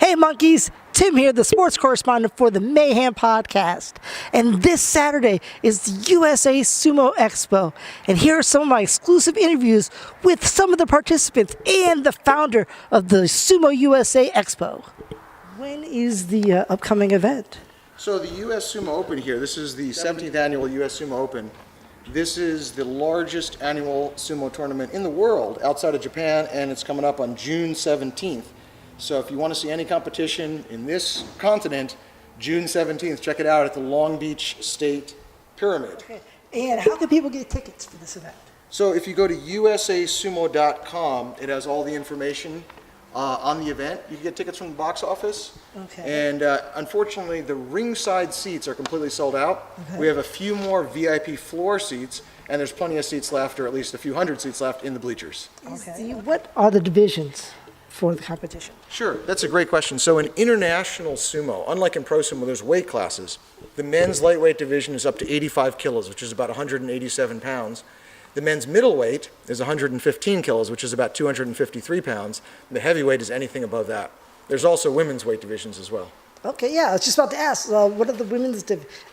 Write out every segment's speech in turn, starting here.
Hey monkeys, Tim here, the sports correspondent for the Mayhem Podcast. And this Saturday is the USA SUMO Expo. And here are some of my exclusive interviews with some of the participants and the founder of the SUMO USA Expo. When is the upcoming event? So the US SUMO Open here, this is the 17th annual US SUMO Open. This is the largest annual sumo tournament in the world outside of Japan, and it's coming up on June 17th. So if you want to see any competition in this continent, June 17th, check it out at the Long Beach State Pyramid. Okay. And how can people get tickets for this event? So if you go to usasumo.com, it has all the information on the event. You can get tickets from the box office. Okay. And unfortunately, the ringside seats are completely sold out. Okay. We have a few more VIP floor seats, and there's plenty of seats left, or at least a few hundred seats left in the bleachers. Okay. What are the divisions for the competition? Sure, that's a great question. So in international sumo, unlike in pro sumo, there's weight classes. The men's lightweight division is up to 85 kilos, which is about 187 pounds. The men's middleweight is 115 kilos, which is about 253 pounds. The heavyweight is anything above that. There's also women's weight divisions as well. Okay, yeah, I was just about to ask, what are the women's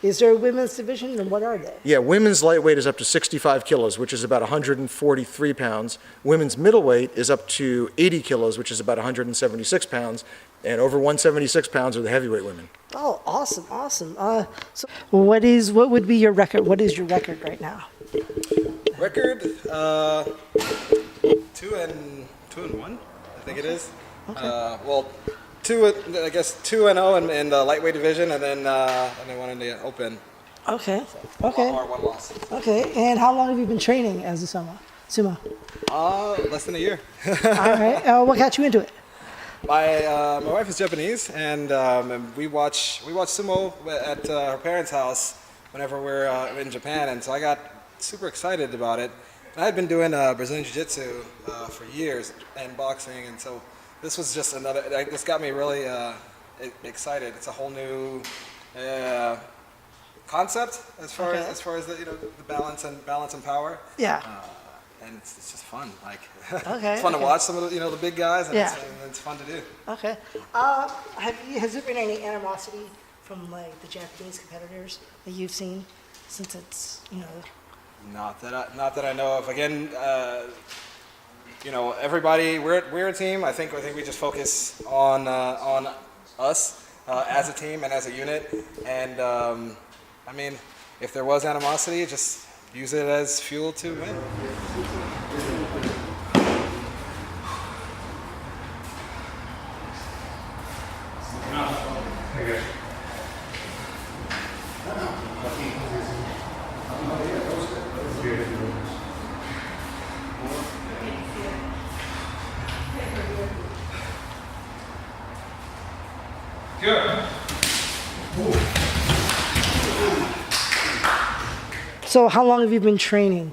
is there a women's division, and what are they? Yeah, women's lightweight is up to 65 kilos, which is about 143 pounds. Women's middleweight is up to 80 kilos, which is about 176 pounds. And over 176 pounds are the heavyweight women. Oh, awesome, awesome. So what would be your record? What is your record right now? Record, 2-1, I think it is. Okay. Well, 2-0 in the lightweight division, and then 1 in the open. Okay. Okay. One loss. Okay. And how long have you been training as a sumo? Less than a year. All right. What got you into it? My wife is Japanese, and we watch sumo at her parents' house whenever we're in Japan, and so I got super excited about it. I had been doing Brazilian Jiu-Jitsu for years and boxing, and so this was just this got me really excited. It's a whole new concept as far as the the balance and power. Yeah. And it's just fun. Like Okay. it's fun to watch some of the the big guys, and Yeah. it's fun to do. Okay. Has there been any animosity from like the Japanese competitors that you've seen since it's Not that I know of. Again, everybody we're a team. I think we just focus on us as a team and as a unit. And I mean, if there was animosity, just use it as fuel to win. Good. So how long have you been training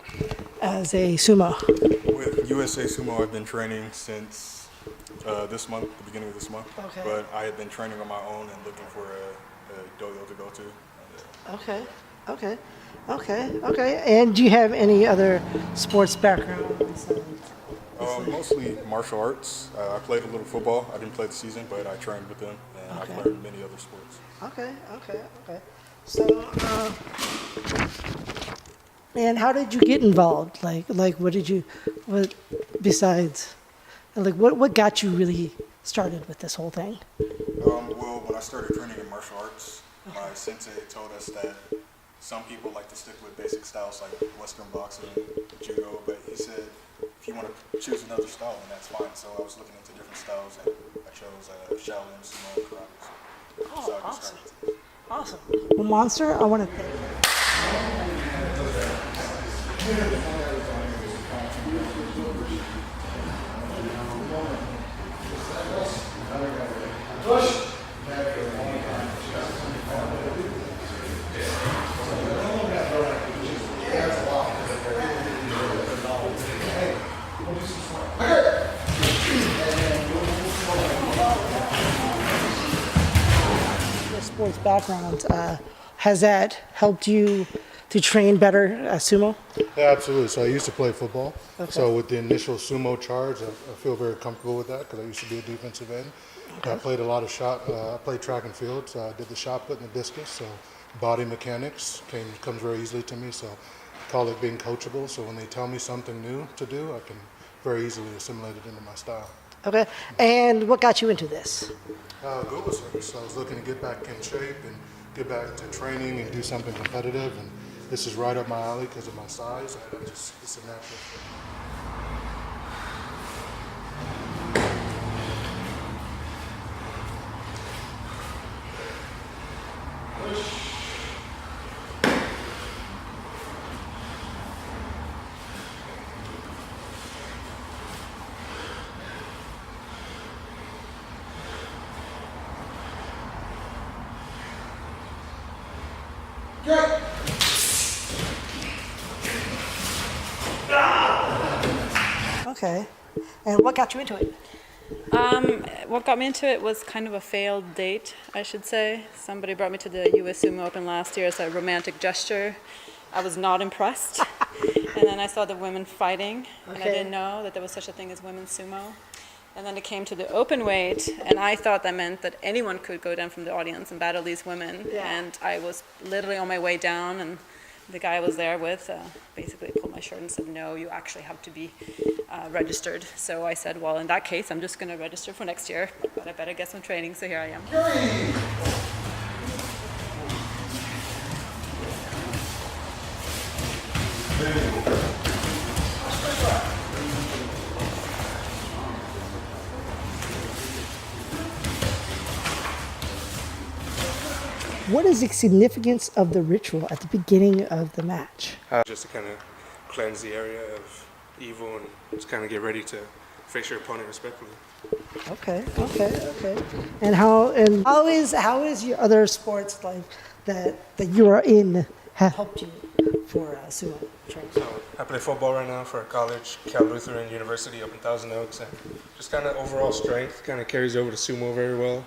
as a sumo? With USA SUMO, I've been training since this month, the beginning of this month. Okay. But I had been training on my own and looking for a dojo to go to. Okay. And do you have any other sports background? Mostly martial arts. I played a little football. I didn't play the season, but I trained with them, and I've learned many other sports. Okay. So, and how did you get involved? Like what besides, like what got you really started with this whole thing? Well, when I started training in martial arts, my sensei told us that some people like to stick with basic styles like Western boxing, judo, but he said if you want to choose another style, then that's fine. So I was looking into different styles, and I chose Shaolin, Sumo, and Karate. So I just started. Awesome. Well, Monster, I want to thank you. Sports background, has that helped you to train better sumo? Yeah, absolutely. So I used to play football. Okay. So with the initial sumo charge, I feel very comfortable with that because I used to be a defensive end. Okay. I played a lot of I played track and field, so I did the shot put and the discus. So body mechanics comes very easily to me. So I call it being coachable. So when they tell me something new to do, I can very easily assimilate it into my style. Okay. And what got you into this? Global service. So I was looking to get back in shape and get back to training and do something competitive. And this is right up my alley because of my size. It's a natural fit. Okay. And what got you into it? What got me into it was kind of a failed date, I should say. Somebody brought me to the US Sumo Open last year as a romantic gesture. I was not impressed. And then I saw the women fighting, and I didn't know that there was such a thing as women's sumo. And then it came to the open weight, and I thought that meant that anyone could go down from the audience and battle these women. Yeah. And I was literally on my way down, and the guy I was there with basically pulled my shirt and said, no, you actually have to be registered. So I said, well, in that case, I'm just going to register for next year, but I better get some training, so here I am. What is the significance of the ritual at the beginning of the match? Just to kind of cleanse the area of evil and just kind of get ready to face your opponent respectfully. Okay. And how is your other sports like that you are in have helped you for sumo training? So I play football right now for a college, Cal Lutheran University up in Thousand Oaks, and just kind of overall strength kind of carries over to sumo very well.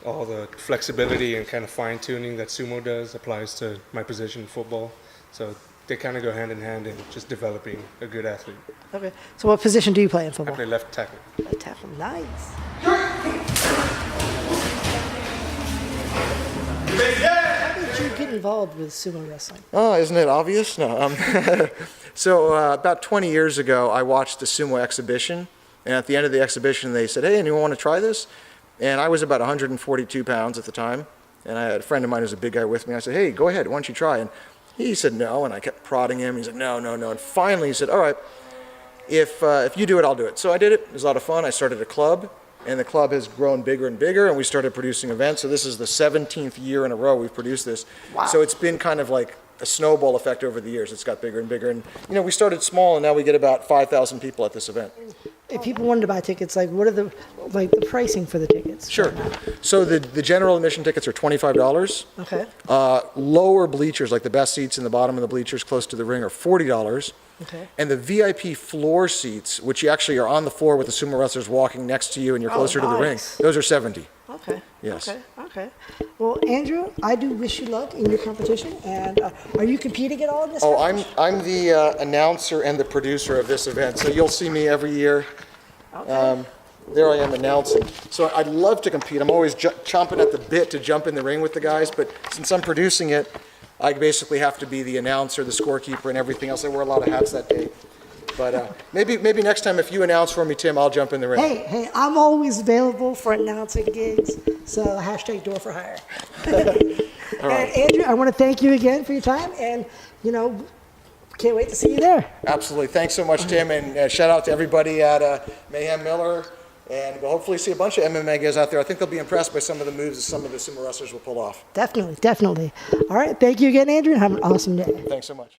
All the flexibility and kind of fine-tuning that sumo does applies to my position in football. So they kind of go hand in hand in just developing a good athlete. Okay. So what position do you play in football? I play left tackle. Left tackle. Nice. How did you get involved with sumo wrestling? Oh, isn't it obvious? No. So about 20 years ago, I watched a sumo exhibition, and at the end of the exhibition, they said, hey, anyone want to try this? And I was about 142 pounds at the time, and I had a friend of mine who was a big guy with me. I said, hey, go ahead, why don't you try? And he said no, and I kept prodding him. He said, no. And finally he said, all right, if you do it, I'll do it. So I did it. It was a lot of fun. I started a club, and the club has grown bigger and bigger, and we started producing events. So this is the 17th year in a row we've produced this. Wow. So it's been kind of like a snowball effect over the years. It's got bigger and bigger. And, we started small, and now we get about 5,000 people at this event. If people wanted to buy tickets, what are the pricing for the tickets? Sure. So the general admission tickets are $25. Okay. Lower bleachers, like the best seats in the bottom of the bleachers close to the ring, are $40. Okay. And the VIP floor seats, which you actually are on the floor with the sumo wrestlers walking next to you and you're closer to the ring, those are $70. Okay. Yes. Okay. Well, Andrew, I do wish you luck in your competition. And are you competing at all in this? Oh, I'm the announcer and the producer of this event, so you'll see me every year. Okay. There I am announcing. So I'd love to compete. I'm always chomping at the bit to jump in the ring with the guys, but since I'm producing it, I basically have to be the announcer, the scorekeeper, and everything else. I wear a lot of hats that day. But maybe next time if you announce for me, Tim, I'll jump in the ring. Hey, I'm always available for announcing gigs, so hashtag door for hire. All right. And Andrew, I want to thank you again for your time, and can't wait to see you there. Absolutely. Thanks so much, Tim, and shout out to everybody at Mayhem Miller, and we'll hopefully see a bunch of MMA guys out there. I think they'll be impressed by some of the moves that some of the sumo wrestlers will pull off. Definitely. All right, thank you again, Andrew, and have an awesome day. Thanks so much.